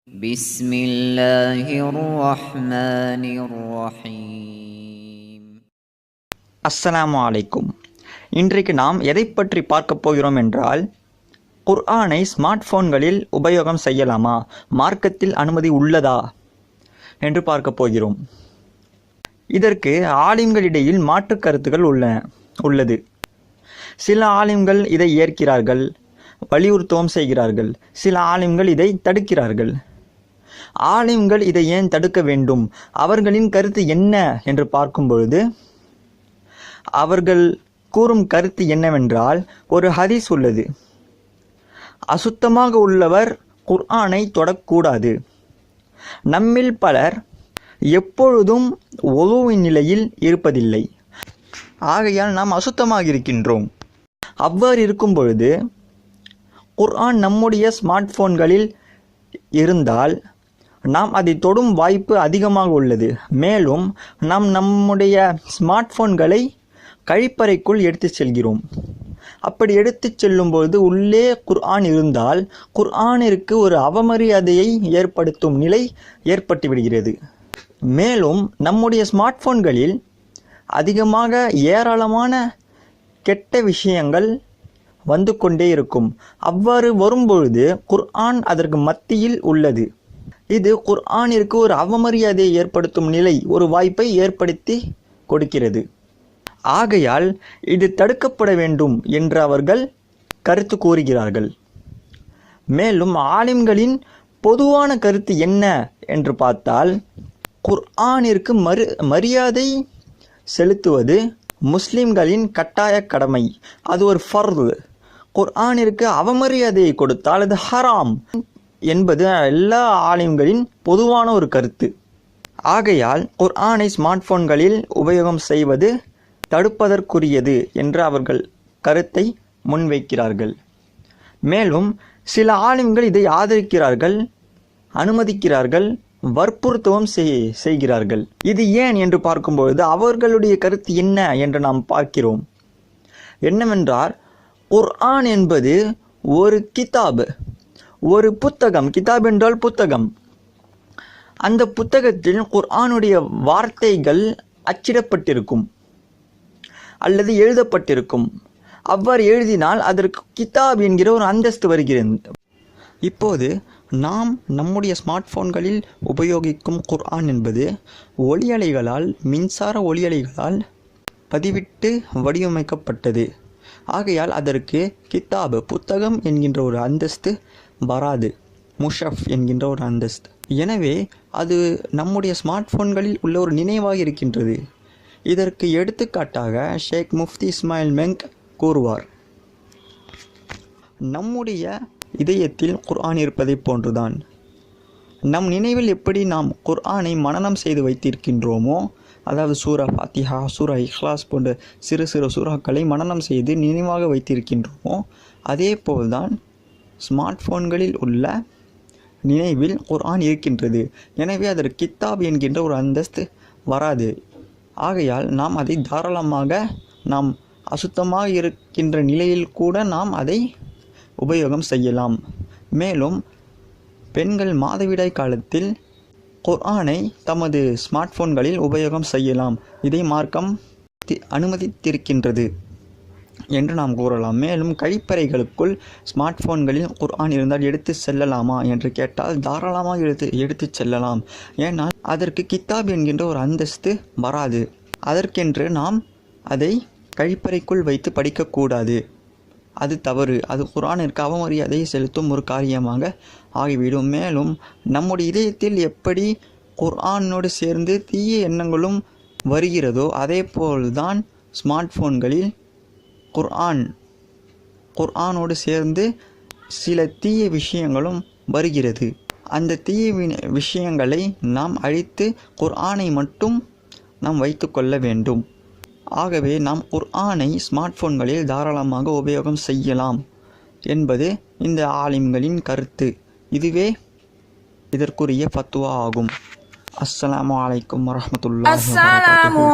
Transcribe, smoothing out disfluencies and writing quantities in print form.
بسم الله الرحمن الرحيم. அஸ்ஸலாமு அலைக்கும். இன்றைக்கு நாம் எதை பற்றி பார்க்க போகிறோம் என்றால், குர்ஆனை ஸ்மார்ட் போன்களில் உபயோகம் செய்யலாமா, மார்க்கத்தில் அனுமதி உள்ளதா என்று பார்க்க போகிறோம். இதற்கு ஆலிம்களிடையில் மாற்று கருத்துக்கள் உள்ளது. சில ஆலிம்கள் இதை ஏற்கிறார்கள், வலியுறுத்தவும் செய்கிறார்கள். சில ஆலிம்கள் இதை தடுக்கிறார்கள். ஆலிம்கள் இதை ஏன் தடுக்க வேண்டும், அவர்களின் கருத்து என்ன என்று பார்க்கும் பொழுது, அவர்கள் கூறும் கருத்து என்னவென்றால், ஒரு ஹதீஸ் உள்ளது. அசுத்தமாக உள்ளவர் குர்ஆனை தொடக்கூடாது. நம்மில் பலர் எப்பொழுதும் ஒழுவின் நிலையில் இருப்பதில்லை. ஆகையால் நாம் அசுத்தமாக இருக்கின்றோம். அவ்வாறு இருக்கும் பொழுது குர்ஆன் நம்முடைய ஸ்மார்ட் போன்களில் இருந்தால் நாம் அதை தொடும் வாய்ப்பு அதிகமாக உள்ளது. மேலும் நாம் நம்முடைய ஸ்மார்ட் போன்களை கழிப்பறைக்குள் எடுத்து செல்கிறோம். அப்படி எடுத்து செல்லும்போது உள்ளே குர்ஆன் இருந்தால் குர்ஆனிற்கு ஒரு அவமரியாதையை ஏற்படுத்தும் நிலை ஏற்பட்டு விடுகிறது. மேலும் நம்முடைய ஸ்மார்ட் போன்களில் அதிகமாக ஏராளமான கெட்ட விஷயங்கள் வந்து கொண்டே இருக்கும். அவ்வாறு வரும்பொழுது குர்ஆன் அதற்கு மத்தியில் உள்ளது. இது குர்ஆனிற்கு ஒரு அவமரியாதையை ஏற்படுத்தும் நிலை, ஒரு வாய்ப்பை ஏற்படுத்தி கொடுக்கிறது. ஆகையால் இது தடுக்கப்பட வேண்டும் என்று அவர்கள் கருத்து கூறுகிறார்கள். மேலும் ஆலிம்களின் பொதுவான கருத்து என்ன என்று பார்த்தால், குர்ஆனிற்கு மரியாதை செலுத்துவது முஸ்லிம்களின் கட்டாய கடமை. அது ஒரு ஃபர்து. குர்ஆனிற்கு அவமரியாதையை கொடுத்தால் அது ஹராம் என்பது எல்லா ஆலிம்களின் பொதுவான ஒரு கருத்து. ஆகையால் குர்ஆனை ஸ்மார்ட் போன்களில் உபயோகம் செய்வது தடுப்பதற்குரியது என்று அவர்கள் கருத்தை முன்வைக்கிறார்கள். மேலும் சில ஆலிம்கள் இதை ஆதரிக்கிறார்கள், அனுமதிக்கிறார்கள், வற்புறுத்தவும் செய்கிறார்கள். இது ஏன் என்று பார்க்கும்பொழுது அவர்களுடைய கருத்து என்ன என்று நாம் பார்க்கிறோம். என்னவென்றால், குர்ஆன் என்பது ஒரு கிதாப், ஒரு புத்தகம். கிதாப் என்றால் புத்தகம். அந்த புத்தகத்தில் குர்ஆனுடைய வார்த்தைகள் அச்சிடப்பட்டிருக்கும் அல்லது எழுதப்பட்டிருக்கும். அவ்வாறு எழுதினால் அதற்கு கிதாப் என்கிற ஒரு அந்தஸ்து வருகிறது. இப்போது நாம் நம்முடைய ஸ்மார்ட் போன்களில் உபயோகிக்கும் குர்ஆன் என்பது ஒளியலைகளால், மின்சார ஒளியலைகளால் பதிவிட்டு வடிவமைக்கப்பட்டது. ஆகையால் அதற்கு கிதாப், புத்தகம் என்கின்ற ஒரு அந்தஸ்து வராது, முஷஃப் என்கின்ற ஒரு அந்தஸ்து. எனவே அது நம்முடைய ஸ்மார்ட் போன்களில் உள்ள ஒரு நினைவாக இருக்கின்றது. இதற்கு எடுத்துக்காட்டாக ஷேக் முஃப்தி இஸ்மாயில் மெங்க் கூறுவார், நம்முடைய இதயத்தில் குர்ஆன் இருப்பதை போன்றுதான். நம் நினைவில் எப்படி நாம் குர்ஆனை மனனம் செய்து வைத்திருக்கின்றோமோ, அதாவது சூரா ஃபாத்திஹா, சூரா இஹ்லாஸ் போன்ற சிறு சிறு சூறாக்களை மனனம் செய்து நினைவாக வைத்திருக்கின்றோமோ, அதே போல்தான் ஸ்மார்ட் போன்களில் உள்ள நினைவில் குர்ஆன் இருக்கின்றது. எனவே அதற்கு கித்தாப் என்கின்ற ஒரு அந்தஸ்து வராது. ஆகையால் நாம் அதை தாராளமாக, நாம் அசுத்தமாக இருக்கின்ற நிலையில் கூட நாம் அதை உபயோகம் செய்யலாம். மேலும் பெண்கள் மாதவிடாய் காலத்தில் குர்ஆனை தமது ஸ்மார்ட் போன்களில் உபயோகம் செய்யலாம். இதை மார்க்கம் அனுமதித்திருக்கின்றது என்று நாம் கூறலாம். மேலும் கழிப்பறைகளுக்குள் ஸ்மார்ட் போன்களில் குர்ஆன் இருந்தால் எடுத்து செல்லலாமா என்று கேட்டால் தாராளமாக எடுத்து செல்லலாம். ஏனால் அதற்கு கித்தாப் என்கின்ற ஒரு அந்தஸ்து வராது. அதற்கென்று நாம் அதை கழிப்பறைக்குள் வைத்து படிக்கக்கூடாது. அது தவறு. அது குர்ஆனிற்கு அவமரியாதையை செலுத்தும் ஒரு காரியமாக ஆகிவிடும். மேலும் நம்முடைய இதயத்தில் எப்படி குர்ஆனோடு சேர்ந்து தீய எண்ணங்களும் வருகிறதோ, அதே போல்தான் ஸ்மார்ட் போன்களில் குர்ஆனோடு சேர்ந்து சில தீய விஷயங்களும் வருகிறது. அந்த தீய விஷயங்களை நாம் அழித்து குர்ஆனை மட்டும் நாம் வைத்து கொள்ள வேண்டும். ஆகவே நாம் குர்ஆனை ஸ்மார்ட் போன்களில் தாராளமாக உபயோகம் செய்யலாம் என்பது இந்த ஆலிம்களின் கருத்து. இதுவே இதற்குரிய ஃபத்வா ஆகும். அஸ்ஸலாமு அலைக்கும் வரஹ்மத்துல்லாஹி வபரகாத்துஹு.